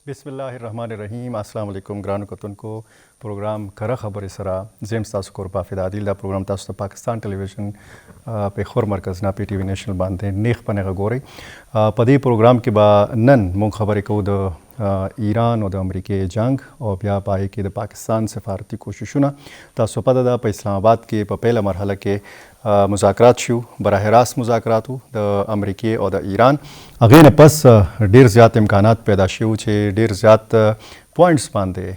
बिस्मिल्लाहिर्रहमानिर्रहीम अस्सलाम वालेकुम ग्रानो कतुनको प्रोग्राम करा खबर सरा जेम्स तासु कोरपा फिदादिल दा प्रोग्राम तासु पाकिस्तान टेलीविजन पे खोर मरकज़ ना पीटीवी नेशनल बांधे नेख पनेगा गोरे पदी प्रोग्राम के बा नन मुंग खबर को द ईरान और द अमरीकी जंग और ब्या पाए कि द पाकिस्तान सफारती कोशिशुना तासु पदा दा पे इस्लामाबाद के पहला मरहला के मुज़ाकरात शू बराह रास्त मुज़ाकरात द अमरीकी और द ईरान अगेन पस ढेर ज़्यादा इम्कानात पैदा शू छे ढेर ज़्यादा पॉइंट्स बांधे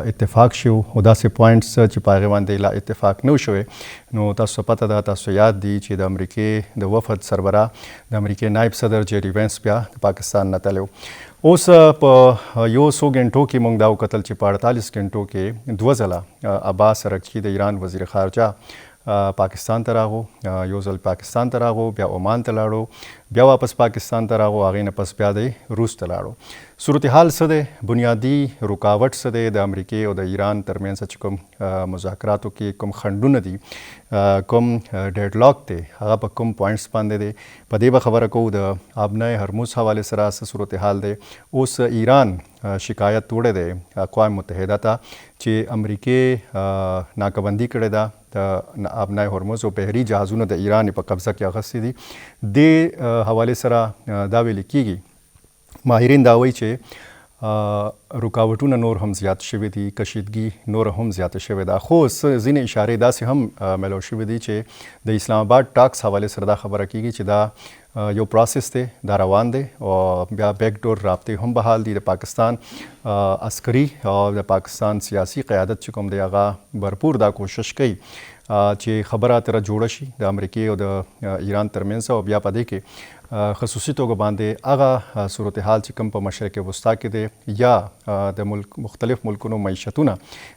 इत्तेफाक शू उदा से पॉइंट्स चिपागे बांधे ला इत्तेफाक न शोए नो तासु पता दा तासु याद दी ची द अमरीकी द वफद सरबरा द अमरीकी नायब सदर जेडी वेंस ब्या पाकिस्तान न तलो उस यो 100 घंटों की मुंगदाव कतल ची 48 घंटों के दुवजला अब्बास अरगची द ईरान वज़ीर ख़ारजा पाकिस्तान तरागो योजल पाकिस्तान तरागो ब्या ओमान तलाड़ो ब्या वापस पाकिस्तान तरागो आगे न पस ब्या दे रूस तलाड़ो सूरत हाल सदे बुनियादी रुकावट सदे द अमरीकी और द ईरान तरमियान सच कम मुज़ाकरातों के कम खंडू नदी कम डेडलॉक थे आगा पर कम पॉइंट्स पांदे दे पदे खबर को द आबनाए हरमुस हवाले सरा से सूरत हाल दे उस ईरान शिकायत तोड़े दे अक़वाम मुत्तहिदा था चे अमरीकी नाकाबंदी करे दा आबनाए हरमुस और बहरी जहाज़ों द ईरान पर कब्ज़ा किया गसी दी दे हवाले सरा दावे लिखी माहिरीन दावई चे रुकावटों नोर हम ज़्यादा शवे दी कशीदगी नोर हम ज़्यादा शवे दा खोस जिन इशारे दा से हम मेलो शवे दी चे द इस्लामाबाद टाक्स हवाले सरदा खबर की चे दा यो प्रोसेस थे दा रवान दे और ब्या बैकडोर राब्ते हम बहाल दी द पाकिस्तान अस्करी और द पाकिस्तान सियासी क़यादत चुकम दे आगा भरपूर दा कोशिश कई चे खबर तेरा जोड़शी द अमरीकी और द ईरान तरमियान से और ब्या पदे के खसूसी तो बांधे आगा सूरत हाल चिकम पर मशरक़ वस्ता के दे या द मुल्क मुख्तलिफ़ मुल्कों मैशतुना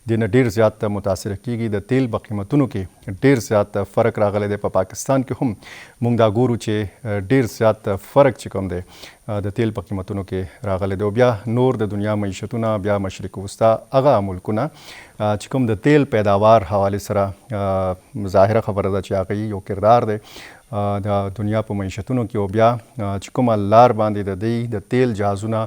दिन ढेर ज़्यादा मुतासर की द तेल बकीमतों के ढेर ज़्यादा फ़र्क रागले दे पाकिस्तान के हम मुंगदा गोरू चे ढेर ज़्यादा फ़र्क चिकम दे द तेल बकीमतों के रागले दो ब्या नूर द दुनिया मैशतुना ब्या मशरक़ वस्ता आगा मुल्कुना चिकम द तेल पैदावार हवाले सरा ज़ाहिर खबर दा चा गई यो किरदार दे द दुनिया पर मैशतुनों की ओबिया चिकुम लार बांधे द दी द तेल जहाज़ुना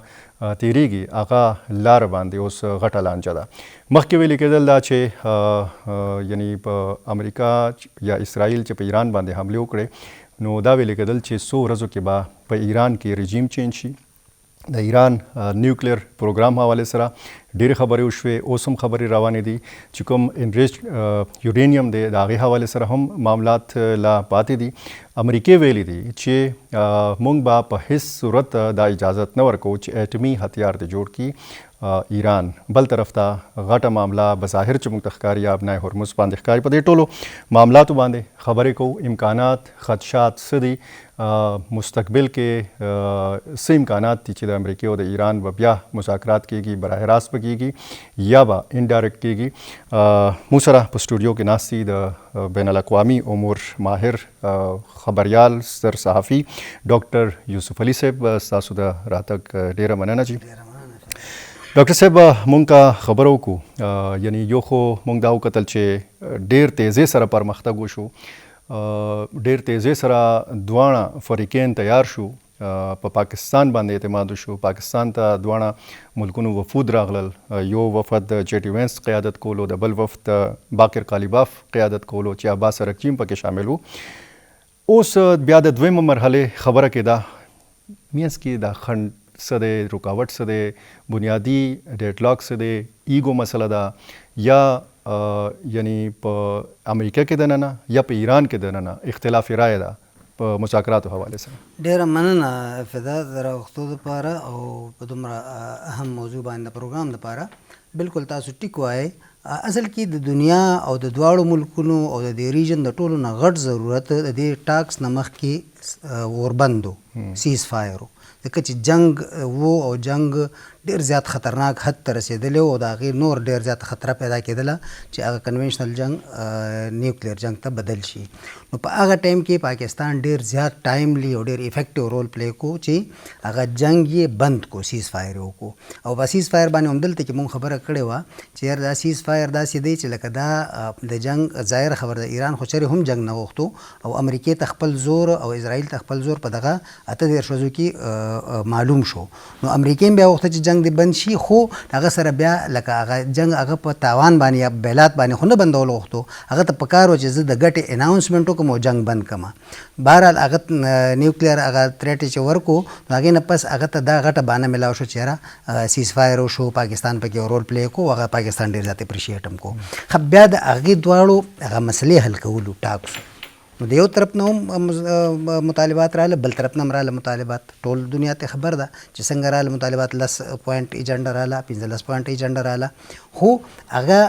तेरीगी आगा लार बांधे उस घटा लांचा दा मख के वेली के दल दा चे यानी अमेरिका या इसराइल चे पे ईरान बांधे हमले उकड़े नो दा वेली के दल चे 100 रज़ों के बाद पे ईरान के रिजीम चेंज शी द ईरान न्यूक्लियर प्रोग्राम हवाले सरा ढेर खबरें उशवे ओसम खबरें रवानी दी चिकम इनरिच्ड यूरेनियम दे दागे हवाले सरा हम मामलात ला पाते दी अमरीकी वेली दी चे मुंग बाप हिस्स सूरत दा इजाज़त न वर्को चे एटमी हथियार दे जोड़ की ईरान बल तरफ था घाटा मामला बज़ाहिर चमुक तख्कारी आपना हरमुस बांधे कारी पदे टोलो मामला तो बांधे खबरें को इम्कानात खदशात सदी मुस्तकबिल के से इम्कानात तीचे द अमरीकी और द ईरान व ब्या मुज़ाकरात कीगी बराह रास्त कीगी या बा इनडायरेक्ट कीगी मूसरा स्टूडियो के नास्ती द बैनुल-अक़वामी उमूर माहिर खबरियाल सर सहाफ़ी डॉक्टर यूसुफ अली साहब सासुदा रातक डेरा मनाना जी डॉक्टर साहब मुंग का खबरों को यानी यो खो मुंग दाव कतल चे ढेर तेज़े सरा पर मख्तगो शो ढेर तेज़े सरा दुआना फ़रीक़ैन तैयार शो पाकिस्तान बांधे एतमाद शो पाकिस्तान ता दुआना मुल्कुनु वफूद रागलल यो वफद जेडी वेंस क़यादत कोलो दबल वफद बाकिर कालिबाफ क़यादत कोलो चे अब्बास अरगची पके शामिल हो उस ब्याद द्वेम मरहले खबर के दा मियस की दा खंड सदे रुकावट सदे बुनियादी डेडलॉक सदे ईगो मसला दा या यानी अमेरिका के दनाना या पे ईरान के दनाना इख्तिलाफ राय दा मुज़ाकरात हवाले से ढेर मनना फ़िदा ज़रा वक्तों पारा और तुमरा अहम मौजू बांधा प्रोग्राम पारा बिल्कुल तासु टिको आए असल की दुनिया और द्वाड़ो मुल्कुनो और द रीजन द टोलो ना घट ज़रूरत दे टाक्स नमक की और बंदो सीज़ फायर कच जंग वो और जंग ढेर ज़्यादा ख़तरनाक हद तरह से दिले और आगे नोर ढेर ज़्यादा ख़तरा पैदा के दिला चे अगर कन्वेंशनल जंग न्यूक्लियर जंग तब बदल शी नो अगर टाइम के पाकिस्तान ढेर ज़्यादा टाइमली और ढेर इफेक्टिव रोल प्ले को चे अगर जंग ये बंद को सीज़ फायर को और वह सीज़ फायर बाने उमदल ते कि मुंग खबर कड़े हुआ चेयर दा सीज़ फायर दा सीधे चले कदा द जंग ज़ाहिर खबर दा ईरान खुचरे हम जंग न वक्तो और अमेरिकी तखपल जोर और اسرائیل ته خپل زور په دغه 18 ورځو کې معلوم شو. نو امریکا بیا وخت چې جنگ دی بند شي، خو هغه سره بیا لکه هغه جنگ هغه په تاوان باندې یا بیلات باندې خو نه بندول غوښتو، هغه ته پکار و چې زه د ګټې اناونسمنټ وکړم او جنگ بند کړم. بهرحال هغه نیوکلیر هغه تھریټ چې ورکو، نو هغې نه پس هغه ته دا غټه بانه ملاو شو چې یاره سیز فایر وشو، پاکستان پکې رول پلی کو، هغه پاکستان ډېر زیات اپریشیټ هم کو. خو بیا د هغې دواړو هغه مسلې حل کولو ټاکسو، نو د یو طرف نه هم مطالبات رااله، بل طرف نه هم رااله مطالبات. ټول دنیا ته خبر ده چې څنګه رااله مطالبات. 10 پوینټ ایجنډا رااله، 15 پوینټ ایجنډا رااله، خو هغه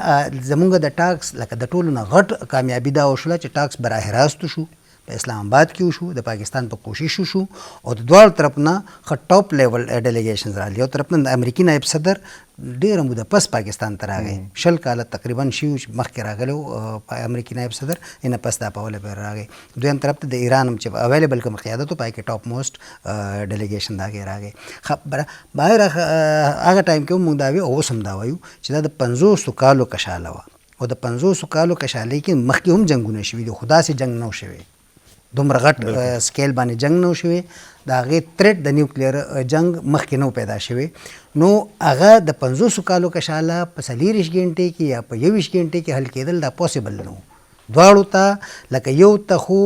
زمونږ د ټاکس لکه د ټولو نه غټ کامیابي دا وشوله چې ټاکس براه راست شو، په اسلام آباد کې وشو، د پاکستان په کوشش وشو، او د دواړو طرف نه ښه ټاپ لیول ډیلیګیشنز راغلي. یو طرف نه د امریکي نایب صدر ډېره موده پس پاکستان ته راغی، 20 کاله تقریبا شي چې مخکې راغلی امریکي نایب صدر، نه پس دا په اوله بیر راغی. دویم طرف ته د ایران هم چې اویلیبل کوم قیادت پای کې ټاپ موسٹ ډیلیګیشن دا کې راغی. خبره بهر هغه ټایم کې موږ دا وی او سم دا وایو چې دا د 500 کالو کشاله و، او د 500 کالو کشالې کې مخکې هم جنگونه شوي دي، خدا سي جنگ نه شوی، دومره غټ سکیل باندې جنگ نه شوی. د هغې تھریټ د نیوکلیر جنگ مخکې نه پیدا شوی. نو هغه د 500 کالو کشاله په 40 غنټې کې یا په 21 غنټې کې حل کېدل دا پوسیبل نه و. دواړو ته لکه یو ته خو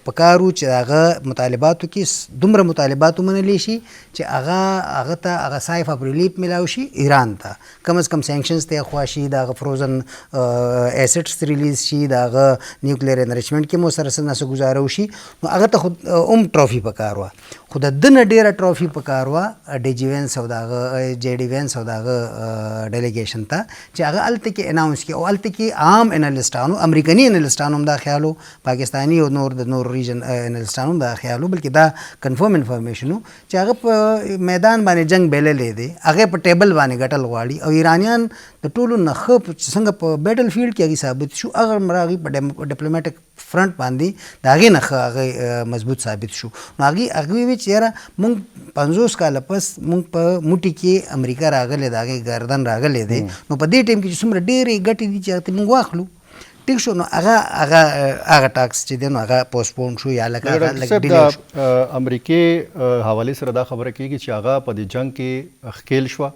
پکارو چې هغه مطالباتو کې دومره مطالبات ومنلی شي چې هغه ته هغه سایف اف ریلیف میلاو شي ایران ته، کم از کم سینکشنز ته خوا شي، د هغه فروزن ایسټس ریلیز شي، د هغه نیوکلیر انریچمنټ کې مو سره څه ګزاره وشي. نو هغه ته خو ټرافي پکار وه، خو د ده نه ډېره ټرافي پکار وه ډي جي وینس او د هغه جے ډي وینس او د هغه ډیلیګیشن ته چې هغه هلته کې اناونس کړي، او هلته کې عام انالیسټانو، امریکني انالیسټانو هم دا خیالو، پاکستاني او نور د نور ریجن انالیسټانو هم دا خیالو، بلکې دا کنفرم انفارمیشن و چې هغه په میدان باندې جنگ بللی دی، هغې په ټیبل باندې ګټل غواړي، او ایرانیان د ټولو نه ښه چې څنګه په بیټل فیلډ کې هغې ثابت شو، هغه هغې په ډیپلوماټیک فرنٹ باندې د هغې نه ښه هغې مضبوط ثابت شو. نو هغې وی چې یاره مونږ 50 کاله پس مونږ په موټي کې امریکا راغلی، د هغې ګردن راغلی دی، نو په دې ټایم کې چې څومره ډېرې ګټې دي چې هغه ته مونږ واخلو. ټیک شو. نو هغه ټاکس چې دی نو هغه پوسټپون شو یا لکه هغه ډیلے شو. امریکې حوالې سره دا خبره کېږي چې هغه په دې جنگ کې ښکیل شوه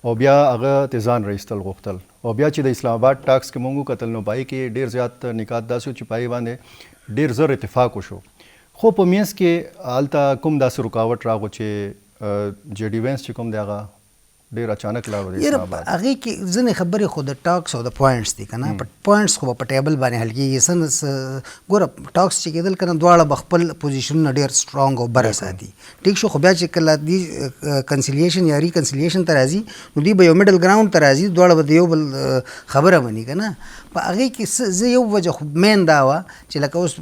او بیا هغه ته ځان رایستل غوښتل، او بیا چې د اسلام آباد ټاکس کې مونږ وکتل نو پای کې ډېر زیات نکات داسې چې پای باندې ډېر زر اتفاق وشو، خو په منځ کې هلته کوم داسې رکاوټ راغو چې جے ډي وینس چې کوم دی هغه ډېر اچانک لاړو د اسلام آباد. هغې کې ځینې خبرې خو د ټاکس او د پوینټس دي که نه، پوینټس خو په ټیبل باندې حل کېږي. ګوره ټاکس چې کېدل که نه دواړه به خپل پوزیشنونه ډېر سټرانګ او بره ساتي، ټیک شو. خو بیا چې کله دوی کنسیلیشن یا ریکنسیلیشن ته راځي نو دوی به یو میډل ګراؤنډ ته راځي، دواړه به د یو بل خبره مني که نه. په هغې کې زه یو وجه خو مین دا وه چې لکه اوس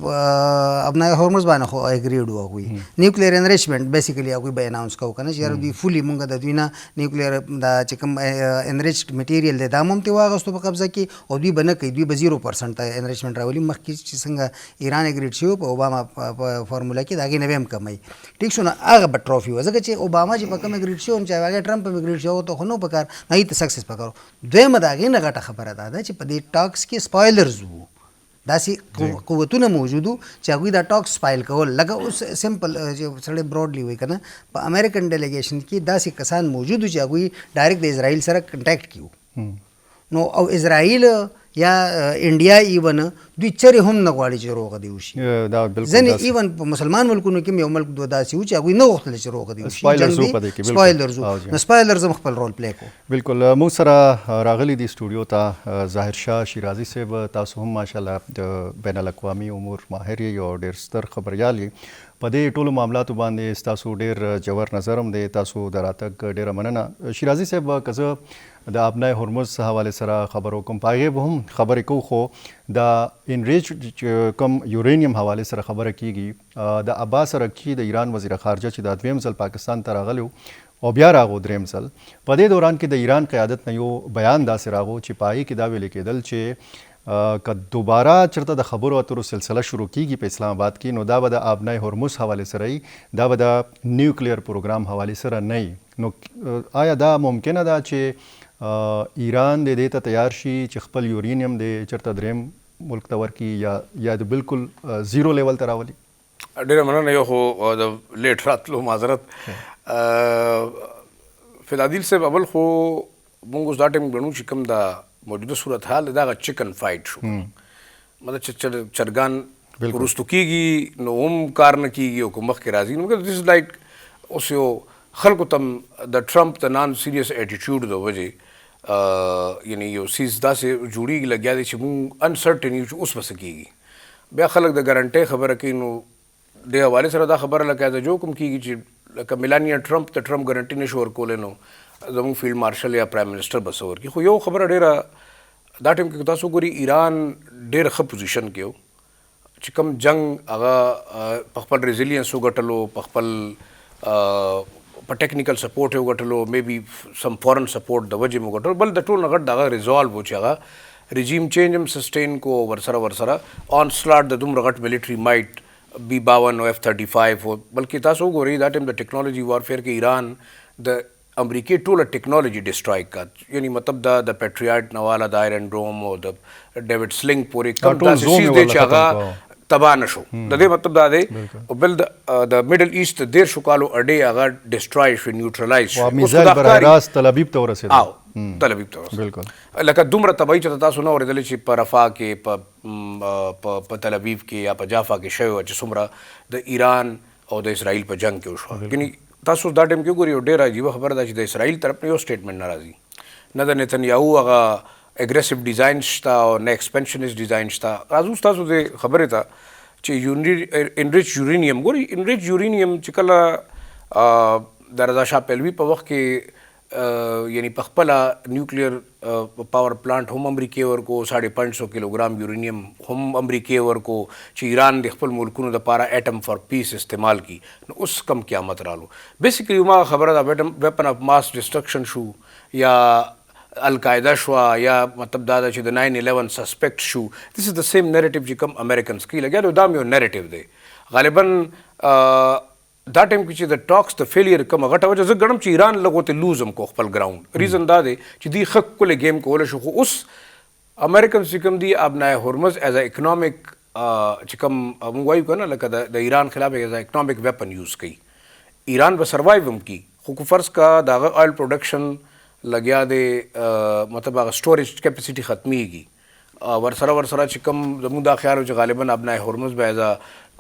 ابنای هورمز باندې خو اګریډ وو، هغوی نیوکلیر انریچمنټ بیسیکلي هغوی به اناونس کوو که نه چې یاره دوی فولي مونږ د دوی نه نیوکلیر دا چې کوم انریچډ میټیریل دی دا هم ترې واغستو په قبضه کې، او دوی به نه کوي، دوی به 0% ته انریچمنټ راولي. مخکې چې څنګه ایران اګریډ شوی په اوباما په فارموله کې د هغې نه به هم کمی، ټیک شو. نو هغه به ټرافي وه، ځکه چې اوباما چې په کوم اګریډ شوی هم چې هغې ټرمپ هم اګریډ شوی ته خو نه پکار، نه هغې ته سکسس پکار. دویمه د هغې نه غټه خبره دا ده چې په دې ټاکس کې سپایلرز وو، داسې قوتونه موجود وو چې هغوی دا ټاکس سپایل کول. لکه اوس سمپل چې سړی براډلی وایي که نه، په امریکن ډیلیګیشن کې داسې کسان موجود وو چې هغوی ډایرکټ د اسرائیل سره کنټیکټ کیو. نو او اسرائیل یا انډیا ایون دوی چرې هم نه غواړي چې روغه دی وشي. ځینې ایون په مسلمان ملکونو کې یو ملک دوه داسې و چې هغوی نه غوښتل چې روغه دی وشي، سپایلرز وو. نو سپایلرز هم خپل رول پلی کو. بالکل. موږ سره راغلی دی سټوډیو ته ظاهر شاه شیرازي صاحب، تاسو هم ماشاءالله د بین الاقوامي امور ماهر یې او ډېر ستر خبریال یې. په دې ټولو معاملاتو باندې ستاسو ډېر جوور نظر هم دی، تاسو د راتګ ډېره مننه. شیرازي صاحب، که زه د ابنای هرمز حوالې سره خبر وکړم، په هغې به هم خبرې کوو، خو د انریچ کوم یورینیم حوالې سره خبره کېږي. د عباس ارغچي د ایران وزیر خارجه چې دا دویم ځل پاکستان ته راغلی او بیا راغو دریم ځل، په دې دوران کې د ایران قیادت نه یو بیان داسې راغو چې په هغې کې دا ویل کېدل چې که دوباره چېرته د خبرو اترو سلسله شروع کېږي په اسلام آباد کې، نو دا به د آبنای هرمز حوالې سره وي، دا به د نیوکلیر پروګرام حوالې سره نه وي. نو آیا دا ممکنه ده چې ایران د دې ته تیار شي چې خپل یورینیم د چېرته دریم ملک ته ورکړي یا د بالکل زیرو لیول ته راولي؟ ډېره مننه. یو خو د لیټ راتلو معذرت. فدادیل صاحب اول خو مونږ اوس دا ټایم ګڼو چې کوم دا موجوده صورتحال دی دغه چکن فایټ شو، مطلب چې چرګان وروستو کېږي نو هم کار نه کېږي او که مخکې راځي نو دس از لایک اوس یو خلکو ته د ټرمپ د نان سیریس ایټیټیوډ د وجې یعنی یو سیز داسې جوړېږي لګیا دی چې مونږ انسرټن یو چې اوس به څه کېږي. بیا خلک د ګارنټۍ خبره کوي نو دې حوالې سره دا خبره لکه د جوک هم کېږي چې لکه میلانیا ټرمپ د ټرمپ ګارنټي نشو ورکولی نو زموږ فیلډ مارشل یا پرایم منسټر به څه ورکړي. خو یو خبره ډېره دا ټایم کې تاسو ګوري ایران ډېر ښه پوزیشن کې و چې کوم جنګ هغه په خپل ریزیلینس وګټلو، په خپل په ټیکنیکل سپورټ یې وګټلو، مې بي سم فورن سپورټ د وجې مو وګټلو، بل د ټول نه غټ دغه ریزالو و چې هغه رژیم چینج هم سسټین کو ورسره آن سلاټ د دومره غټ ملیټري مایټ B-52 او F-35 بلکې تاسو وګورئ دا ټایم د ټیکنالوجي وارفیر کې ایران د امریکې ټوله ټیکنالوجي ډسټرای کړه، یعنی مطلب د پیټریاټ نواله د آیرن ډروم او د ډیوډ سلنګ پورې کوم داسې شیز دی چې هغه تباه نشو. د دې مطلب دا دی او بل د میډل ایسټ 1.5 کالو اډې هغه ډسټرای شو، نیوټرلایز شو. میزایل برای راست تل ابیب ته ورسېد. تل ابیب ته ورسېد. بالکل لکه دومره تباهي چې تاسو نه اورېدلې چې په رفاه کې په تل ابیب کې یا په جافا کې شوی چې څومره د ایران او د اسرائیل په جنگ کې وشوه. یعنی تاسو دا ټایم کې وګورئ یو ډېره عجیبه خبره ده چې د اسرائیل طرف نه یو سټیټمنټ نه راځي، نه د نتنیاهو هغه اګریسیو ډیزاین شته او نه ایکسپنشنست ډیزاین شته. راځو تاسو د خبرې ته چې انریچ یورینیم، ګورئ انریچ یورینیم چې کله د رضا شاه پهلوي په وخت کې یعنی په خپله نیوکلیر پاور پلانټ هم امریکې ورکو، 550 کیلوګرام یورینیم هم امریکې ورکو چې ایران د خپل ملکونو دپاره ایټم فار پیس استعمال کی. نو اوس کم قیامت رالو. بیسیکلی ما خبره ده ویپن اف ماس ډسټرکشن شو یا القاعده شوه یا مطلب دا ده چې د 9/11 سسپیکټ شو. دس از د سیم نیریټیو چې کوم امریکنز کې لګیا دی، دا یو نیریټیو دی. غالبا دا ټایم کې چې د ټاکس د فیلیر کومه غټه وجه زه ګڼم چې ایران لږ ورته لوز هم کو خپل ګراوند. ریزن دا دی چې دوی ښه ښکلی گیم کولی شو، خو اوس امریکنز چې کوم دي ابنای هرمز ایز ا اکنامک چې کوم موږ وایو که نه لکه د ایران خلاف ایز ا اکنامک ویپن یوز کوي. ایران به سروایو هم کی، خو که فرض کا د هغه آیل پروډکشن لګیا دی مطلب هغه سټوریج کیپیسټي ختمیږي ورسره چې کوم زموږ دا خیال و چې غالبا ابنای هرمز به ایز ا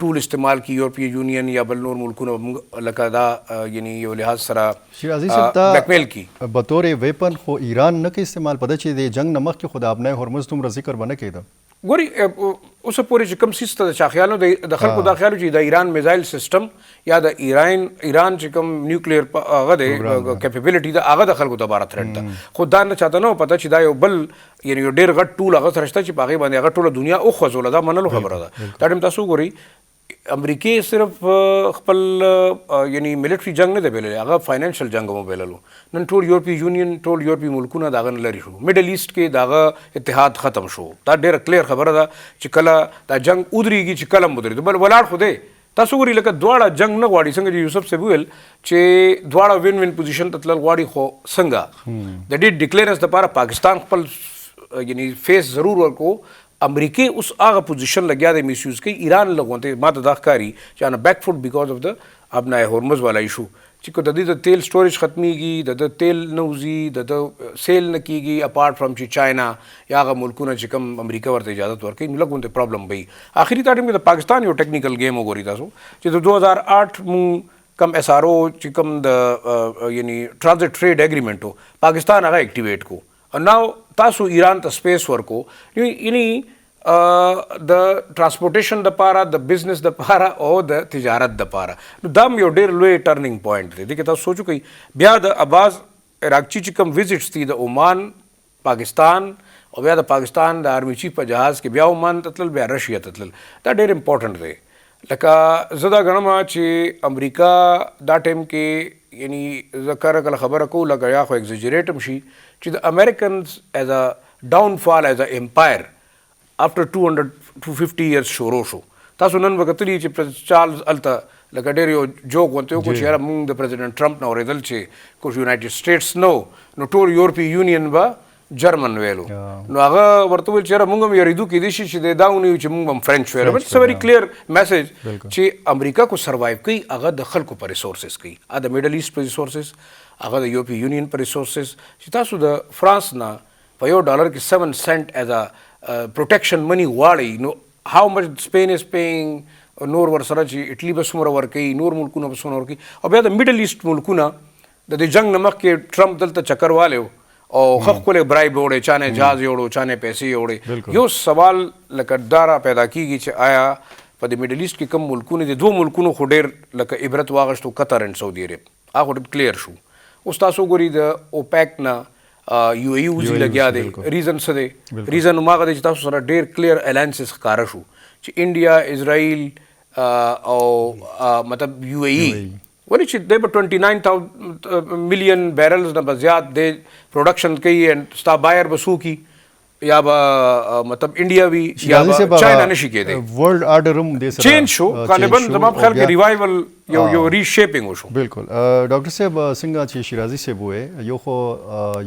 ټول استعمال کی یورپی یونین یا بل نور ملکونه لکه دا یعنی یو لحاظ سره شیرازي صاحب بلیکمیل کی بطور ویپن خو ایران نه کوي استعمال، پده چې د جنگ نه مخکې خو د ابنای هرمز دومره ذکر به نه کېده. ګوري اوس پورې چې کوم سیس ته د چا خیالو د خلکو دا خیالو چې د ایران میزایل سیسټم یا د ایران چې کوم نیوکلیر هغه د کیپیبلیټي ده هغه د خلکو دپاره تھریټ ده. خو دا نه چاته نه پته چې دا یو بل یعنی یو ډېر غټ ټول هغه سره شته چې په هغې باندې هغه ټوله دنیا وخوځوله. دا منلو خبره ده. دا ټایم تاسو وګورئ امریکې صرف خپل یعنی ملیټري جنگ نه دی بللی، هغه فاینانشل جنگ هم بللو. نن ټول یورپی یونین ټول یورپی ملکونه د هغه نه لرې شو. میډل ایسټ کې د هغه اتحاد ختم شو. دا ډېره کلیر خبره ده چې کله دا جنگ ودرېږي چې کله هم ودرېږي بل ولاړ خو دی. تاسو ګورئ لکه دواړه جنگ نه غواړي، څنګه چې یوسف صاحب وویل چې دواړه وین وین پوزیشن ته تلل غواړي، خو څنګه د دې ډیکلیرنس دپاره پاکستان خپل یعنی فیس ضرور ورکو. امریکې اوس هغه پوزیشن لګیا دی میسیوز کوي. ایران لغونته ما ته دا ښکاري چې آن بیک فوټ بیکاز اف د ابنای هرمز والا ایشو چې که د دې د تیل سټوریج ختمیږي، د تیل نه وځي، د سیل نه کیږي اپارټ فرام چې چاینا یا هغه ملکونه چې کوم امریکا ورته اجازت ورکوي نو لږ پرابلم به وي. آخري ټایم کې د پاکستان یو ټیکنیکل گیم وګورئ تاسو چې د 2008 مونږ کم ایس آر او چې کوم د یعنی ټرانزټ ټریډ اګریمنټ و پاکستان هغه اکټیویټ کو او ناو تاسو ایران ته سپیس ورکو. یعنی د ټرانسپورټیشن دپاره، د بزنس دپاره او د تجارت دپاره نو دا یو ډېر لوی ټرننګ پوینټ دی. دې کې تاسو سوچ وکئ بیا د عباس عراقچي چې کوم وزټس دي د عمان پاکستان او بیا د پاکستان د آرمي چیف په جهاز کې بیا عمان ته تلل بیا رشیا ته تلل، دا ډېر امپورټنټ دی. لکه زه دا ګڼم چې امریکا دا ټایم کې یعنی زه کله خبره کوو لکه یا خو ایگزیجریټ هم شي چې د امریکنز ایز ا ډاون فال ایز ا امپایر after 250 years شروع شو. تاسو نن وکتلی چې چارلز الته لکه ډېر یو جوک ونته وکړو چې موږ د پریزیډنټ ټرمپ نه اورېدل چې کوم یونایټډ سټیټس نو ټول یورپی یونین به جرمن ویلو نو هغه ورته ویل چې موږ هم یریدو کې دي چې دا ونیو چې موږ هم فرنچ ویلو بټ اټس ا ویری کلیر میسج چې امریکا کو سروایو کوي هغه د خلکو پر ریسورسز کوي ا د میډل ایست پر ریسورسز هغه د یورپی یونین پر ریسورسز چې تاسو د فرانس نه په $1 کې 7 سنت ایز ا پروټیکشن منی واړی نو هاو مچ سپین از پیینګ نور ورسره چې اټلی به څومره ورکوي نور ملکونه به څومره ورکوي او بیا د میډل ایست ملکونه د دې جنگ نه مخکې ټرمپ دلته چکر والیو او خپل برایب وړي چانه جهاز وړو چانه پیسې وړي یو سوال لکه دارا پیدا کیږي چې آیا په د میډل ایست کې کوم ملکونه دي دوه ملکونو خو ډېر لکه عبرت واغشتو قطر اند سعودي عرب هغه کلیر شو اوس تاسو ګوري د اوپیک نه یو ای وزي لګیا دی ریزن څه دی ریزن ماغه د تاسو سره ډېر کلیر الانسز ښکارا شو چې انډیا اسرائیل او مطلب یو ای ولې چې دی به 29 ملین بیرلز نه به زیات دی پروډکشن کوي اینډ ستا بایر به څوک یا به مطلب انډیا وي یا به چاینا نشي کېدی ورلد آرډر هم دې سره چینج شو غالبا زما په خیال کې ریوایول یو ریشیپینګ وشو بالکل ډاکټر صاحب څنګه چې شیرازي صاحب وې یو خو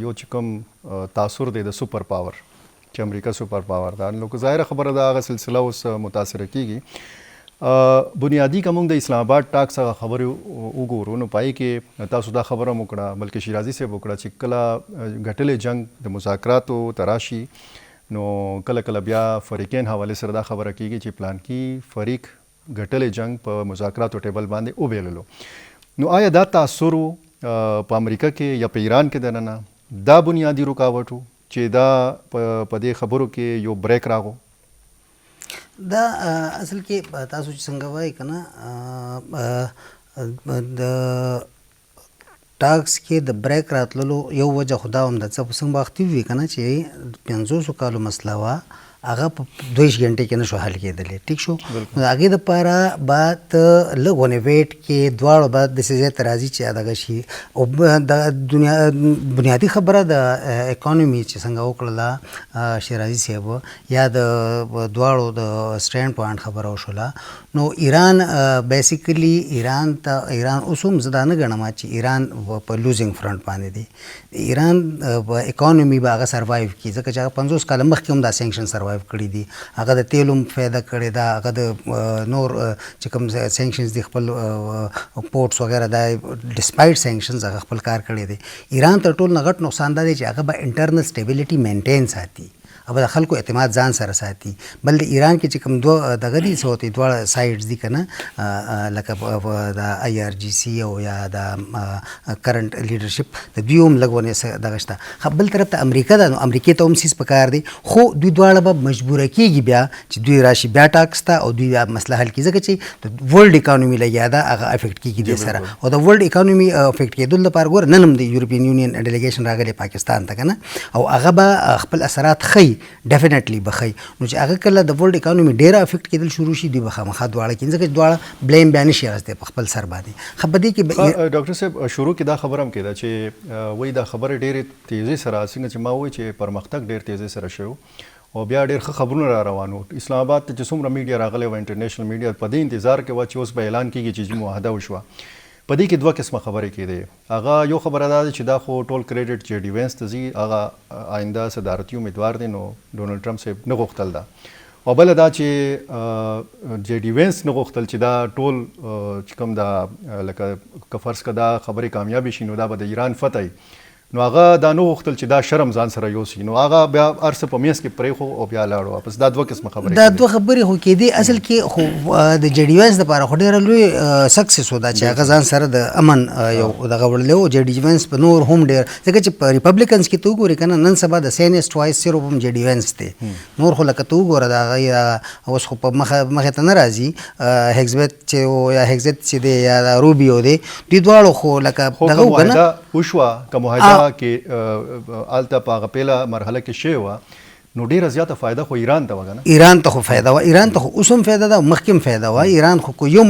یو چې کوم تاثر دی د سپر پاور چې امریکا سپر پاور دا نو ظاهر خبره ده هغه سلسله اوس متاثر کیږي بنیادی کوم د اسلام آباد ټاک څخه خبرې وګورو نو پای کې تاسو دا خبره وکړه بلکې شیرازي صاحب وکړه چې کله غټلې جنگ د مذاکراتو تراشي نو کله کله بیا فریقین حواله سره دا خبره کیږي چې پلان کې فریق غټلې جنگ په مذاکراتو ټیبل باندې وبېللو نو آیا دا تاثر په امریکا کې یا په ایران کې دننه دا بنیادی رکاوټ چې دا په دې خبرو کې یو بریک راغو دا اصل کې تاسو چې څنګه وایي کنه د ټاکس کې د بریک راتللو یو وجه خدا هم د څه څنګه وخت وی کنه چې 500 کالو مسله وا هغه په 2 غنټې کې نشو حل کېدلی ټیک شو نو هغه د پاره بعد لګونه ویټ کې دواړو بعد د سیزه ترازی چې دغه شي او د دنیا بنیادی خبره د اکانومي چې څنګه وکړه شیرازي صاحب یا د دواړو د سټاند پوینټ خبره وشوله نو ایران بیسیکلی ایران اوسم زدانه غنم چې ایران په لوزینګ فرنٹ باندې دی ایران په اکانومي باغه سروایو کی ځکه چې 50 کال مخکې هم دا سینکشن سروایو کړی دي هغه د تیلوم فایده کړی دا هغه د نور چې کوم سینکشنز دي خپل پورټس وغیرہ دا ډسپایټ سینکشنز هغه خپل کار کړی دی ایران ته ټول نغټ نقصان دی چې هغه به انټرنل سټیبিলিټي مینټین ساتي अब د خلکو اعتماد ځان سره ساتي بل د ایران کې چې کوم دوه دغه دي سوتي دوه سایډز دي کنه لکه د آی آر جی سی او یا د کرنٹ لیډرشپ د دویم لګونه دغه شته بل طرف ته امریکا د امریکای ته هم سیس پکار دي خو دوی دواړه به مجبور کیږي بیا چې دوی راشي بیا ټاکس ته او دوی مسله حل کیږي چې د ورلد اکانومي لګیا دا هغه افیکټ کیږي د سره او د ورلد اکانومي افیکټ کېدل لپاره ګور نن هم د یورپین یونین ډیلیګیشن راغلی پاکستان ته کنه او هغه به خپل اثرات خي ډیفینټلی بخي نو چې هغه کله د ورلد اکانومي ډیره افیکټ کېدل شروع شي دوی به خامخا دواړه کې ځکه دواړه بلیم بیان شي غسته په خپل سر باندې خبرې کې ډاکټر صاحب شروع کې دا خبره هم کېده چې وای دا خبره ډیره تیزی سره څنګه چې ما وای چې پرمختګ ډیر تیزی سره شو او بیا ډیر ښه خبرونه را روانو اسلام آباد ته چې څومره میډیا راغلی و انټرنیشنل میډیا په دې انتظار کې و چې اوس به اعلان کیږي چې معاهده وشوه په دې کې دوه قسمه خبرې کېدې هغه یو خبره ده چې دا خو ټول کریډټ چې ډي وینس ته ځي هغه آینده صدارتي امیدوار دی نو ډونالډ ټرمپ صاحب نه غوښتل ده او بله دا چې جې ډي وینس نه غوښتل چې دا ټول چې کوم دا لکه که فرض که دا خبرې کامیابې شي نو دا به د ایران فتح نو هغه دا نه غوښتل چې دا شرم ځان سره یوسي نو هغه بیا هر څه په میز کې پرېښو او بیا لاړو واپس دا دوه قسمه خبرې دا دوه خبرې خو کېدې اصل کې خو د جې ډي وینس دپاره خو ډېره لوی سکسس و دا چې هغه ځان سره د امن یو دغه وړلی و جې ډي وینس په نور هم ډېر ځکه چې په ریپبلیکنز کې ته وګورې که نه نن سبا د سینیسټ وایس صرف هم جې ډي وینس دی نور خو لکه ته وګوره د هغه اوس خو په مخې ته نه راځي هیګزبت چې یا هیګزت چې دی یا روبیو دی دوی دواړو خو لکه دغه وکنه وشوه که معاهده کې آلته په هغه پیله مرحله کې شوې وه نو ډیره زیاته فایده خو ایران ته وه که ایران ته خو فایده وه ایران ته خو اوس هم فایده ده مخکې هم فایده وه ایران خو یو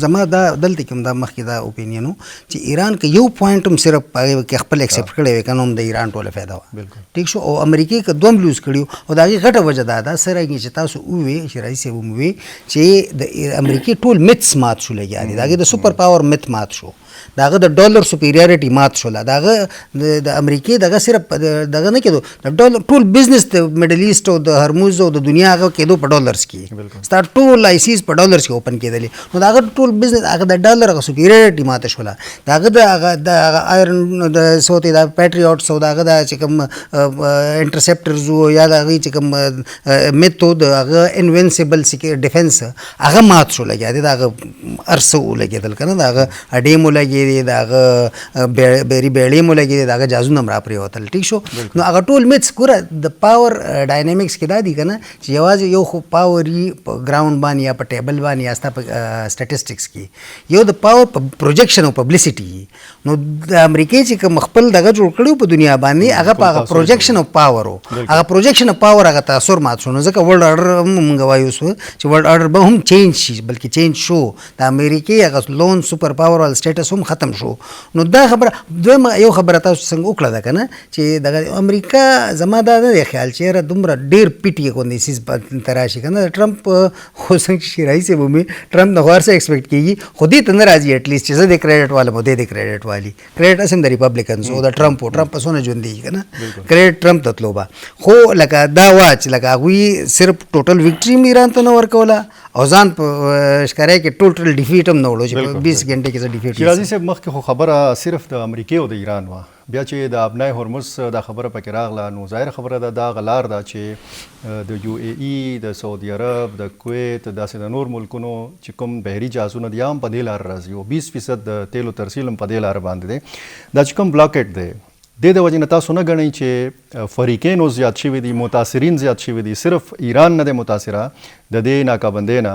زما دا دلته کې هم دا مخکې دا اوپینین و چې ایران که یو پوینټ هم صرف هغې کې خپل اکسپټ کړی وی که نو هم د ایران ټوله فایده وه ټیک شو او امریکې که دوم لوز کړي او د هغې غټه وجه دا ده سره چې تاسو ووې شیرازي صاحب هم ووې چې د امریکې ټول میتس مات شو لګیا دي د هغې د سپر پاور میت مات شو داغه د ډالر سپیریورټي مات شوله داغه د امریکای دغه صرف دغه نه کېدو د ډالر ټول بزنس د میډل ایست او د هرموز او د دنیا هغه کېدو په ډالرز کې ستا ټول لایسیس په ډالرز کې اوپن کېدلې نو داغه ټول بزنس هغه د ډالر هغه سپیریورټي مات شوله داغه د آیرن د سوتي د پیټریوټس او داغه د چې کوم انټرسپټرز یا دغه چې کوم میتود هغه انوینسیبل ډیفنس هغه مات شو لګیا دی دغه ارسو لګیدل کنه دغه اډې مو لګی دی دغه بیری بیړې مو لګی دی دغه جازو نمبر پرې وتل ټیک شو نو هغه ټول میتس ګوره د پاور ډاینامیکس کې دا دی کنه چې یوازې یو خو پاوري په ګراوند باندې یا په ټیبل باندې یا ستا په سټیټسټکس کې یو د پاور په پروجیکشن او پبلسټي نو د امریکای چې کوم خپل دغه جوړ کړو په دنیا باندې هغه په پروجیکشن او پاور هغه پروجیکشن او پاور هغه تاثیر مات شو نو ځکه ورلد اورډر مونږ وایو چې ورلد اورډر به هم چینج شي بلکې چینج شو د امریکای هغه لون سپر پاور او سټیټس هم ختم شو نو دا خبره دویمه یو خبره تاسو څنګه وکړه ده کنه چې د امریکا زما دا نه خیال چې دومره ډیر پیټي کوي سیس تراشي کنه ټرمپ خو څنګه شي رئیس به ټرمپ د غوړ څخه ایکسپیکټ کیږي خو دې ته نه راځي اټ لیست چې زه د کریډټ والا مو د کریډټ والی کریډټ اسم د ریپبلیکنز او د ټرمپ پسونه ژوند دی کنه کریډټ ټرمپ ته تلوبا خو لکه دا واچ لکه هغوی صرف ټوټل وکټري ایران ته نه ورکوله او ځان په ښکاره کې ټوټل ډیفیټ هم نه وړو چې په 20 غنټه کې څه ډیفیټ شیرازي صاحب مخکې خو خبره صرف د امریکای او د ایران وه بیا چې د ابنای هرمز دا خبره پکې راغله نو ظاهر خبره ده دا غلار ده چې د یو ای ای د سعودي عرب د کویت داسې د نور ملکونو چې کوم بحري جهازونه دي هم په دې لار راځي او 20% د تیلو ترسیل هم په دې لار باندې دی دا چې کوم بلاکټ دی د وجې نه تاسو نه ګڼئ چې فریقین اوس زیات شوي دي متاثرین زیات شوي دي صرف ایران نه دی متاثره د دې ناکابندۍ نه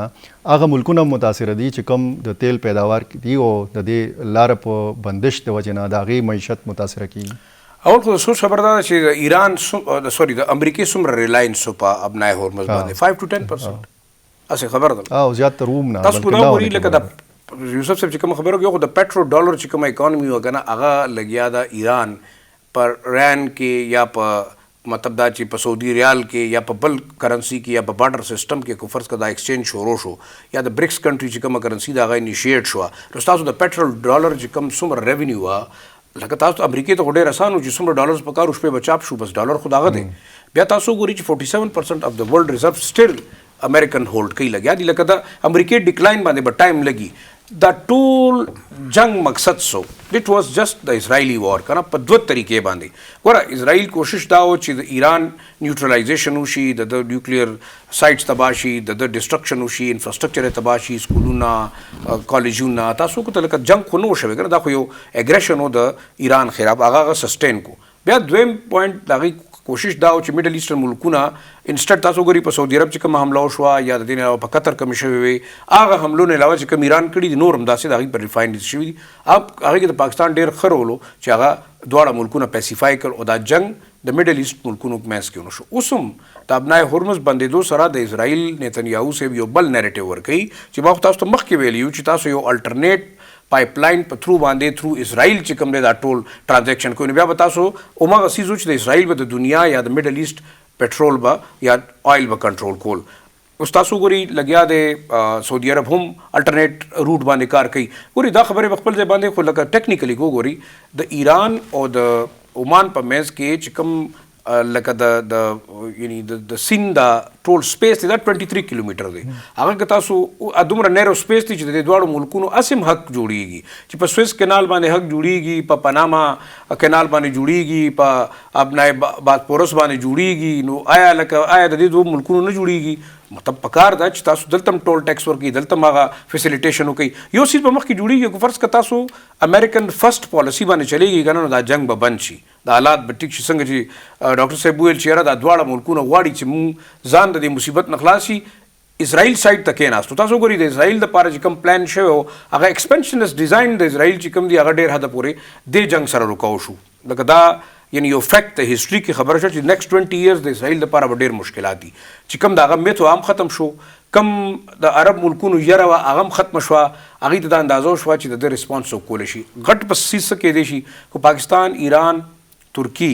هغه ملکونه هم متاثره دي چې کوم د تیل پیداوار دي او د دې لاره په بندش د وجې نه د هغې معیشت متاثره کیږي اول خو د سوچ خبره ده چې د ایران سوري د امریکای څومره ریلاینس په ابنای هرمز باندې 5 to 10% اسې خبره ده او زیات تر روم نه تاسو کو دا وری لکه د یوسف صاحب چې کوم خبره کوي خو د پټرول ډالر چې کوم اکانومي وګنه هغه لګیا د ایران پر رین کې یا په مطلب دا چې په سعودي ریال کې یا په بل کرنسی کې یا په بارډر سیستم کې کو فرض کړه ایکسچینج شروع شو یا د بریکس کنټری چې کومه کرنسی دا غي انیشیټ شو نو تاسو د پټرول ډالر چې کوم څومره ریونیو وا لکه تاسو امریکای ته ډېر آسان و چې څومره ډالرز په کار شپه بچاپ شو بس ډالر خو داغه دی بیا تاسو ګوري چې 47% اف د ورلد ریزرو سټیل امریکن هولډ کوي لګیا دي لکه د امریکای ډیکلاین باندې به ټایم لګي دا ټول جنگ مقصد سو اٹ واز جسٹ د اسرائیلی وار کنه په دوه طریقې باندې ګوره اسرائیل کوشش دا و چې د ایران نیوټرلایزیشن وشي د نیوکلیر سایټس تباه شي د ډسټرکشن وشي انفراسترکچر تباه شي سکولونه کالجونه تاسو کو ته لکه جنگ خو نو شوی کنه دا خو یو اګریشن و د ایران خلاف هغه سسټین کو بیا دویم پوینټ دغه کوشش دا و چې میډل ایسټرن ملکونه انسټنټ تاسو ګوري په سعودي عرب چې کوم حمله وشوه یا د دې نه په قطر کوم شوی وي هغه حملو نه علاوه چې کوم ایران کړي دي نور هم داسې دغه پر ریفاینډ شوي دي هغه کې د پاکستان ډېر خرولو چې هغه دواړه ملکونه پیسیفای کړ او دا جنگ د میډل ایست ملکونو مېس کې ونشو اوسم د ابنای هرمز بندېدو سره د اسرائیل نتنیاهو صاحب یو بل نیریټیو ورکوي چې ما تاسو ته مخکې ویلیو چې تاسو یو الټرنیټ پایپلاین په تھرو باندې تھرو اسرائیل چې کوم دی دا ټول ټرانزیکشن کوي بیا به تاسو اومغه سیزو چې د اسرائیل به د دنیا یا د میډل ایست پټرول به یا آیل به کنټرول کول اوس تاسو ګوري لګیا د سعودي عرب هم الټرنیټ روټ باندې کار کوي ګوري دا خبره خپل ځای باندې خو لکه ټیکنیکلی ګوري د ایران او د عمان په میز کې چې کوم لکه د یعنی د سیند دا ټول سپیس دی دا 23 کیلومتر دی هغه که تاسو دومره نیرو سپیس دی چې د دواړو ملکونو اسیم حق جوړیږي چې په سویس کینال باندې حق جوړیږي په پاناما کینال باندې جوړیږي په ابنای باسپورس باندې جوړیږي نو آیا د دې دوه ملکونو نه جوړیږي مطلب پکار دا چې تاسو دلته ټول ټیکس ورکړي دلته هغه فیسیلیټیشن وکړي یو سیز په مخ کې جوړیږي فرض که تاسو امریکن فرست پالیسی باندې چلیږي کنه نو دا جنگ به بند شي دا حالات به ټیک شي څنګه چې ډاکټر صاحب ویل چې دا دواړه ملکونه غواړي چې مونږ ځان د مصیبت نه خلاص شي اسرائیل سایډ ته کېناستو تاسو ګورئ د اسرائیل دپاره چې کوم پلان شوی و هغه ایکسپنشنس ډیزاین د اسرائیل چې کوم دی هغه ډېر حده پورې دې جنگ سره رکاو شو لکه دا یعنی یو فیکٹ د هیستوري کې خبره شوه چې نیکسټ 20 ایئرز د اسرائیل دپاره به ډېر مشکلات دي چې کوم د هغه میتو هم ختم شو کم د عرب ملکونو یره وه هغه هم ختمه شوه هغوی ته دا اندازه وشوه چې د ده ریسپانس څوک کولی شي غټ په سیز څه کېدی شي خو پاکستان ایران ترکی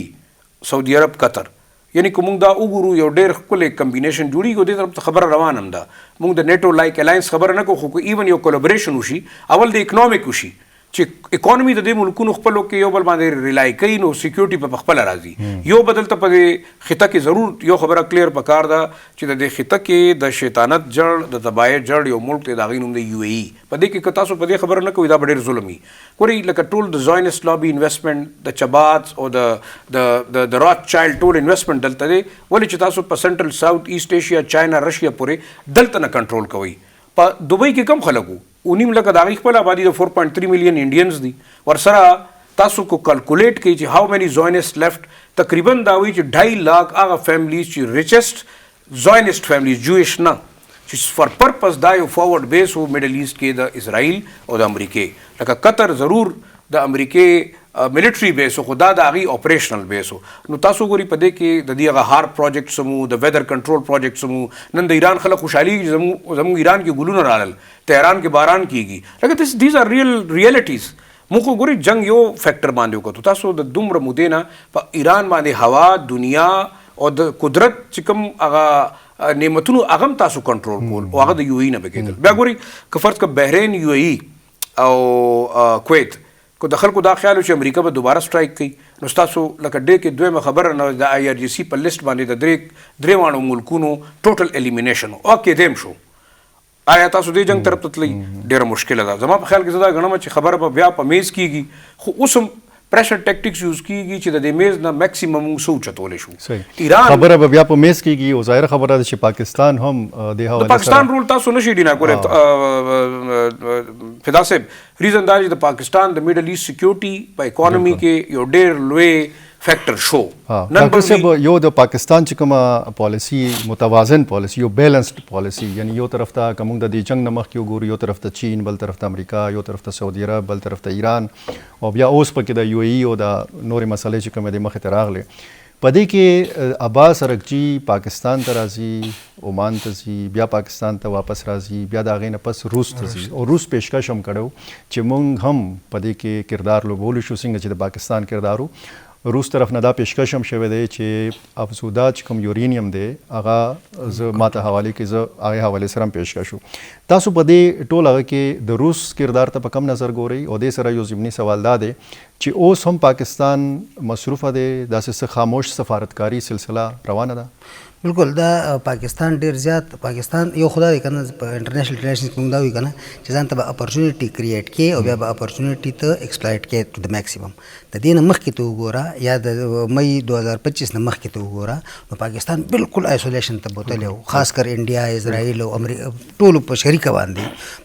سعودي عرب قطر یعنی که موږ دا وګورو یو ډېر ښکلی کمبینیشن جوړېږي دې طرف ته خبره روان هم ده موږ د نیټو لایک الاینس خبره نه کوو خو ایون یو کولابریشن وشي اول د اکنامک وشي چې اکانومي د دې ملکونو خپلو کې یو بل باندې ریلای کوي نو سکیورټي په خپله راځي. یو بدل ته په دې خطه کې ضرور یو خبره کلیر پکار ده چې د دې خطه کې د شیطانت جړ د تباہی جړ یو ملک دی د هغې نوم دی UAE. په دې کې که تاسو په دې خبره نه کوئ دا به ډېر ظلم وي. ګورئ لکه ټول د زاینسټ لابي انویسټمنټ د چباتس او د راث چایلډ ټول انویسټمنټ دلته دی. ولې چې تاسو په سنټرل ساوث ایسټ ایشیا چاینا رشیا پورې دلته نه کنټرول کوئ. په دوبۍ کې کم خلک وو 9 لکه د هغې خپل آبادي د 4.3 میلیون انډینز دي. ورسره تاسو کو کلکولیټ کوي چې هاو مینی زاینسټ لیفټ تقریبا دا وایي چې 2.5 लाख هغه فیملیز چې ریچسټ زاینسټ فیملیز جویش نه چې فار پرپز دا یو فارورډ بیس و میډل ایسټ کې د اسرائیل او د امریکې. لکه قطر ضرور د امریکې ملټري بیس خو دا د هغې اپریشنل بیس و. نو تاسو ګوري په دې کې د دې هغه هار پروجیکټ سمو د ویدر کنټرول پروجیکټ سمو. نن د ایران خلک خوشحالي زموږ ایران کې ګلونه رالل تهران کې باران کیږي. لکه دیز آر ریئلټیز. موږ خو ګوري جنګ یو فیکټر باندې وکړو. تاسو د دومره مودې نه په ایران باندې هوا دنیا او د قدرت چې کوم هغه نعمتونو هغه هم تاسو کنټرول کول او هغه د UAE نه به کېدل. بیا ګوري که فرض که بحرین UAE او کویت کو د خلکو دا خیال چې امریکا به دوباره سټرایک کوي نو ستاسو لکه ډې کې دویمه خبره نه د IRGC په لیست باندې د درې واړو ملکونو ټوټل الیمینیشن او کېدیم شو. آیا تاسو دې جنگ طرف ته تلئ ډېره مشکله ده. زما په خیال کې زه دا ګڼم چې خبره به بیا په میز کېږي خو اوس هم پریشر ټیکټکس یوز کیږي چې د دې میز نه میکسیمم څه اوچتولی شو. ایران خبره به بیا په میز کېږي او ظاهره خبره ده چې پاکستان هم د حوالې پاکستان رول تاسو نشئ ډینا کولی. فدا صاحب ریزن دا چې د پاکستان د میډل ایسټ سکیورټي په اکانومي کې یو ډېر لوی فیکٹر شو. ډاکټر صاحب یو د پاکستان چې کومه پالیسی متوازن پالیسی یو بیلنسډ پالیسی یعنی یو طرف ته کوم د دې جنگ نه مخکې وګورو یو طرف ته چین بل طرف ته امریکا یو طرف ته سعودي عرب بل طرف ته ایران او بیا اوس پکې د UAE او د نورې مسلې چې کومې د مخې ته راغلې. په دې کې عباس ارغچی پاکستان ته راځي عمان ته ځي بیا پاکستان ته واپس راځي بیا د هغې نه پس روس ته ځي او روس پیشکش هم کړی چې موږ هم په دې کې کردار لوبولی شو څنګه چې د پاکستان کردار روس طرف نه دا پیشکش هم شوی دی چې افزوده چې کوم یورینیم دی هغه زه ماته حوالې کې زه هغې حوالې سره هم پیشکش شو. تاسو په دې ټول هغه کې د روس کردار ته په کم نظر ګورئ او دې سره یو ضمني سوال دا دی چې اوس هم پاکستان مصروفه دی داسې څه خاموش سفارتکاري سلسله روانه ده؟ بالکل دا پاکستان ډیر زیات پاکستان یو خدای کنه په انټرنیشنل ریلیشنز کې موږ دا وی کنه چې ځان ته به اپورچونټی کریټ کې او بیا به اپورچونټی ته ایکسپلایټ کې ټو د میکسیمم. د دې نه مخکې ته وګوره یا د مې 2025 نه مخکې ته وګوره نو پاکستان بالکل آیسولیشن ته بوتلی و خاص کر انډیا اسرائیل او امریکا ټولو په شریکه باندې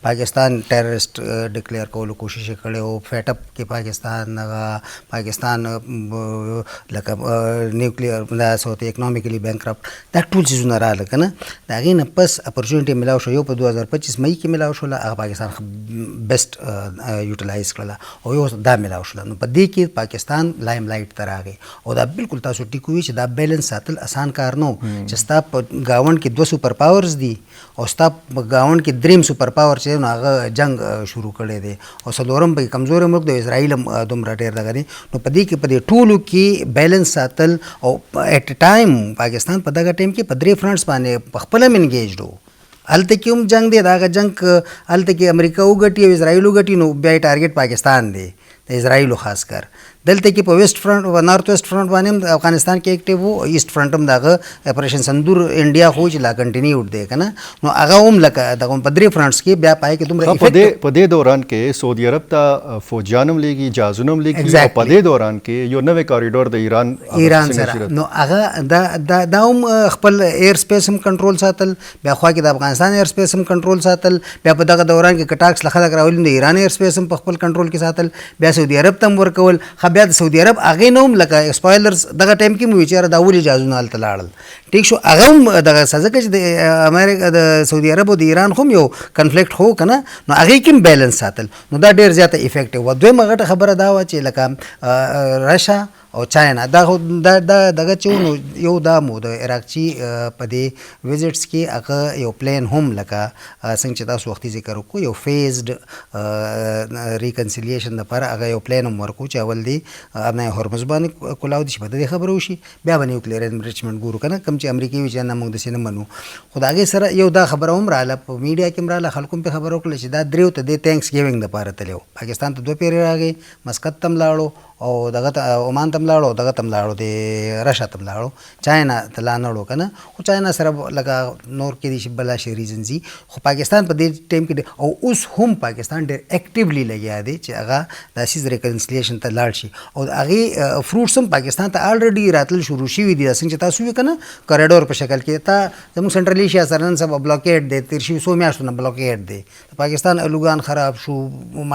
پاکستان ټیررسټ ډکلیئر کولو کوشش کړی او فیټ اپ کې پاکستان لکه نیوکلیئر دا سوته اکنامیکلی بینکرپټ دا ټول چیزونه راغله که نه د هغې نه پس اپورچونټي میلاو شو یو په 2025 مئی کې میلاو شوله هغه پاکستان بیسټ یوټیلایز کړله او یو دا میلاو شوله. نو په دې کې پاکستان لایم لایټ ته راغی او دا بالکل تاسو ټیک وي چې دا بیلنس ساتل اسان کار نه و چې ستا په ګاونډ کې 2 سپر پاورز دي او ستا په ګاونډ کې 3 سپر پاور چې نو هغه جنگ شروع کړی دی او څلورم پکې کمزوری ملک د اسرائیل هم دومره ډېر دغه دی. نو په دې کې په دې ټولو کې بیلنس ساتل او ایټ ټایم پاکستان په دغه ټایم کې په 3 فرنټس باندې په خپله هم انګیجډ و. هلته کې هم جنگ دی د هغه جنگ هلته کې امریکا وګټي او اسرائیل وګټي نو بیا یې ټارګېټ پاکستان دی د اسرائیلو خاص کر. دلته کې په ویسټ فرنټ و نارت ویسټ فرنټ باندې هم افغانستان کې ایکټیو وو ایسټ فرنټ هم دغه اپریشن سندور انډیا خو چې لا کنټینیوډ دی که نه نو هغه هم لکه دغه په 3 فرنټس کې بیا پای کې دومره په دې دوران کې سعودي عرب ته فوجیان هم لیږي جهازونه هم لیږي او په دې دوران کې یو نوی کاریډور د ایران سره نو هغه دا هم خپل ایر سپیس هم کنټرول ساتل بیا خوا کې د افغانستان ایر سپیس هم کنټرول ساتل بیا په دغه دوران کې کټاکس له خلک راولي د ایران ایر سپیس هم په خپل کنټرول کې ساتل بیا سعودي عرب ته هم ورکول بیا د سعودي عرب هغې نه هم لکه اسپویلرز دغه ټایم کې مو ویچاره دا ولې جهازونه هلته لاړل ټیک شو هغه هم دغه ځکه چې د امریکا د سعودي عرب او د ایران خو هم یو کنفلیکټ خو که نه نو هغې کې هم بیلنس ساتل نو دا ډېر زیاته افیکټیو وه. دویمه غټه خبره دا وه چې لکه رشا او چاینا دا دغه چې نو یو دا مو د عراقچي په دې ویزټس کې هغه یو پلین هم لکه څنګه چې تاسو وختي ذکر وکړو یو فیزډ ریکنسیلیشن دپاره هغه یو پلین هم ورکړو چې اول دی ابنای هرمز باندې کولاو دي چې په دې خبره وشي بیا به نیوکلیر انریچمنټ ګورو که نه کوم چې امریکایي وي چې نه موږ داسې نه منو. خو د هغې سره یو دا خبره هم راغله په میډیا کې هم راغله، خلکو هم پرې خبره وکړله چې دا دریو ته د تھینکس ګیوینګ دپاره تللی و. پاکستان ته 2 پیرې راغی، مسقط ته هم لاړو او دغه ته عمان ته هم لاړو او دغه ته هم لاړو، د رشا ته هم لاړو، چاینا ته لا نه وړو که نه. خو چاینا سره لکه نور کېدای شي بلا شي ریزنز وي، خو پاکستان په دې ټایم کې او اوس هم پاکستان ډېر اکټیولی لګیا دی چې هغه د سیز ریکنسلیشن ته لاړ شي. او د هغې فروټس هم پاکستان ته الریډي راتلل شروع شوي دي، څنګه چې تاسو وی که نه کریډور په شکل کې. تا زموږ سنټرل ایشیا سره نن سبا بلاکیډ دی، تېر شوي 100 میاشتو نه بلاکیډ دی. د پاکستان الوګان خراب شو،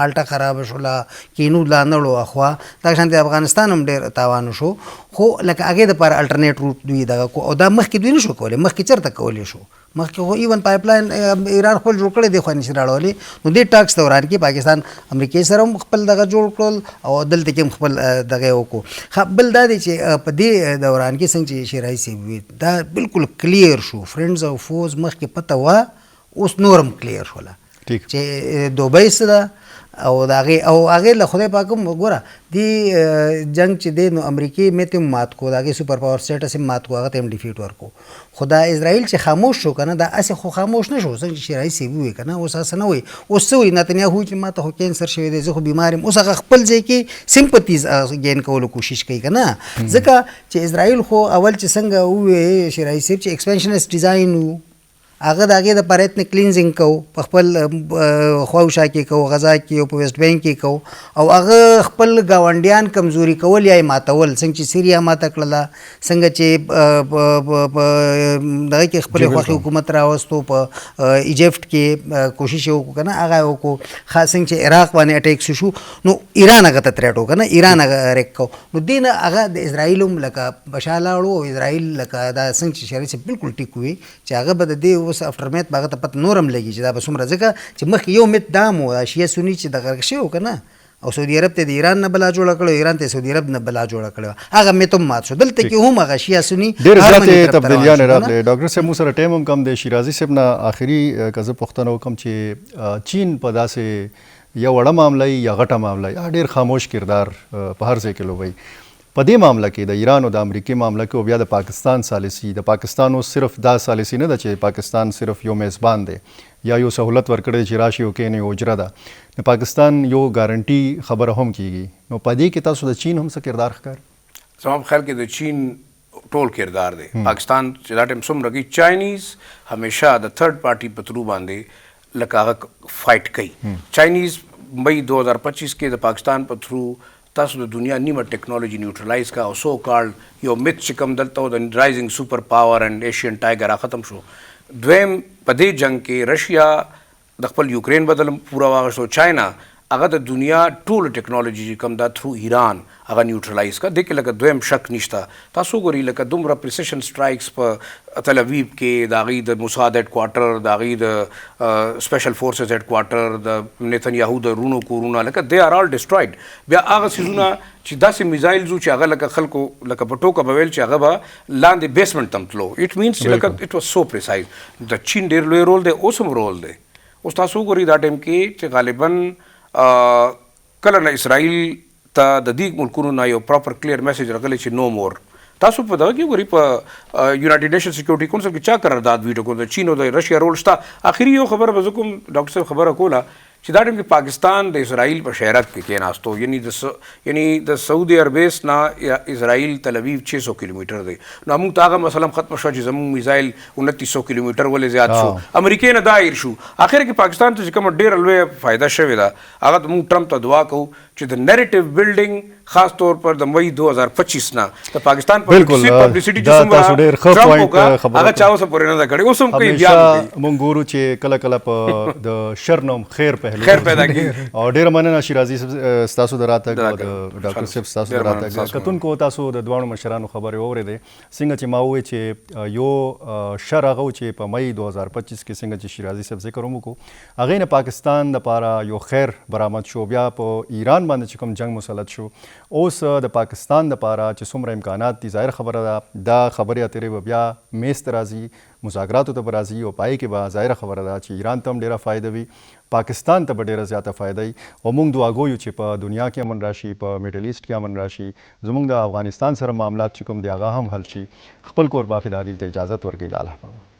مالټا خراب شوله، کینو لا نه وړو اخوا، دا شان د افغانستان هم ډېر تاوان شو. خو لکه هغې دپاره الټرنیټ روټ دوی دغه کو، او دا مخکې دوی نه شو کولی، مخکې چېرته کولی شو، مخکې خو ایون پایپ لاین ایران خپل جوړ کړی دی، خو نشي راړولی. نو دې ټاکس دوران کې پاکستان امریکایي سره هم خپل دغه جوړ کړل او دلته کې هم خپل دغه یې وکړو. بل دا دی چې په دې دوران کې څنګه چې شیرازي صاحب وي دا بالکل کلیر شو، فرینډز او فوز مخکې پته وه، اوس نورم کلیر شوله چې دوبۍ څه ده او د هغې او هغې له خدای پاک هم وګوره دې جنګ چې دی نو امریکې مت هم مات کو، د هغې سوپر پاور سټیټس هم مات کو، هغه ته هم ډیفیټ ورکو. خو دا اسرائیل چې خاموش شو که نه، دا هسې خو خاموش نه شو، څنګه چې شیرازي صاحب ووایي که نه، اوس هسې نه وایي. اوس څه وایي نتنیاهو چې ما ته خو کینسر شوی دی، زه خو بیمار یم، اوس هغه خپل ځای کې سمپتیز ګین کولو کوشش کوي که نه. ځکه چې اسرائیل خو اول چې څنګه ووایي شیرازي صاحب چې ایکسپینشنست ډیزاین و، هغه د هغې دپاره اتنیک کلینزینګ کوو، په خپل خواوشا کې کوو، غزا کې او په ویسټ بینک کې کوو، او هغه خپل ګاونډیان کمزوري کول یا یې ماتول، څنګه چې سیریا ماته کړله، څنګه چې دغه کې خپلې خوښې حکومت راوستو، په ایجپټ کې کوشش یې وکړو که نه، هغه یې وکړو. خاص څنګه چې عراق باندې اټیک شو، نو ایران هغه ته تریټ وکړو که نه، ایران هغه ریک کو. نو دې نه هغه د اسرائیل هم لکه بشا لاړو، او اسرائیل لکه دا څنګه چې شیرازي صاحب بالکل ټیک وي چې هغه به د دې اوس افټر میت به هغه ته پته نورم لګي چې دا به څومره، ځکه چې مخکې یو میت دا هم و شیعه سني چې دغه شوی و که نه، او سعودي عرب ته د ایران نه بلا جوړه کړې، ایران ته سعودي عرب نه بلا جوړه کړې، هغه میت هم مات شو. دلته کې هم هغه شیعه سني ډېرې زیاتې تبدیلیانې راغلې. ډاکټر صاحب موږ سره ټایم هم کم دی. شیرازي صاحب نه آخري که زه پوښتنه وکړم چې چین په داسې یو وړه معامله یا غټه معامله یا ډېر خاموش کردار په هر ځای کې لوبوي، په دې معامله کې د ایران او د امریکې معامله کې او بیا د پاکستان سالسي، د پاکستان اوس صرف دا سالسي نه ده چې پاکستان صرف یو میزبان دی یا یو سہولت ورکړی چې راشي او کینې اجره ده، د پاکستان یو ګارنټي خبره هم کیږي. نو په دې کې تاسو د چین هم څه کردار ښکاري؟ زما په خیال کې د چین ټول کردار دی. پاکستان چې دا ټایم څومره کوي، چاینیز همیشه د تھرډ پارټي په تھرو باندې لکه هغه فایټ کوي. چاینیز مئی 2025 کې د پاکستان په تھرو تاسو د دنیا نیمه ټیکنالوژي نیوټرلایز کا، او سو کارل یو میت چې کوم دلته و د رایزنګ سوپر پاور اینډ ایشین ټایګر را ختم شو. دویم په دې جنگ کې رشیا د خپل یوکرین بدل پورا واغشتو، چاینا هغه د دنیا ټول ټیکنالوژي چې کوم دا تھرو ایران هغه نیوټرلایز کا. دې کې لکه دویم شک نشته. تاسو ګورئ لکه دومره پریسیشن سټرایکس په تل اویب کې د هغې د موساد هیډ کوارټر، د هغې د سپیشل فورسز هیډ کوارټر، د نیتنیاهو د رونو کورونه، لکه دے آر آل ډسټرایډ. بیا هغه څیزونه چې داسې میزایلز و چې هغه لکه خلکو لکه په ټوکه به ویل چې هغه به لاندې بیسمنټ ته هم تلو. اټ مینس چې لکه اټ واز سو پریسایز. د چین ډېر لوی رول دی، اوس هم رول دی. اوس تاسو وګورئ دا ټایم کې چې غالبا کله نه اسرائیل ته د دې ملکونو نه یو پراپر کلیر میسج راغلی چې نو مور. تاسو په دغه کې وګورئ په یونایټډ نیشن سکیورټي کونسل کې چا قرارداد ویډیو کول، د چین او د رشیا رول شته. آخري یو خبره به زه کوم ډاکټر صاحب خبره کوله چې دا ټایم کې پاکستان د اسرائیل په شهرت کې کېناستو، یعنی د سعودي عربیس نه اسرائیل تل اویو 600 کیلومیټر دی. نو موږ ته هغه مثلا ختم شو چې زموږ میزایل 2900 کیلومیټر ولې زیات شو، امریکې نه دایر شو. اخر کې پاکستان ته چې کوم ډېر لوی فایده شوې ده، هغه موږ ټرمپ ته دعا کوو چې د نیریټیو بلډینګ خاص طور پر د مئی 2025 نه د پاکستان پبلسټي چې څومره ټرمپ وکړه هغه چا اوسه پورې نه ده کړې، اوس هم کوي. بیا موږ ګورو چې کله کله په د شر نوم خیر پیدا کېږي. او ډېره مننه شیرازي صاحب ستاسو د راتګ او د ډاکټر صاحب ستاسو د راتګ. کتونکو تاسو د دواړو مشرانو خبرې واورېدې، څنګه چې ما وویل چې یو شر هغه چې په مئی 2025 کې څنګه چې شیرازي صاحب ذکر هم وکړو، هغې نه پاکستان دپاره یو خیر برآمد شو. بیا په ایران افغانستان باندې چې کوم جنگ مسلط شو اوس د پاکستان دپاره چې څومره امکانات دي ظاهر خبره ده دا خبرې اترې به بیا میز ته راځي مذاکراتو ته به راځي او پای کې به ظاهره خبره ده چې ایران ته هم ډېره فایده وي پاکستان ته به ډېره زیاته فایده وي او موږ دعا ګویو چې په دنیا کې امن راشي په میډل ایسټ کې امن راشي زموږ د افغانستان سره معاملات چې کوم دی هغه هم حل شي خپل کوربافداري ته اجازت ورکړي الله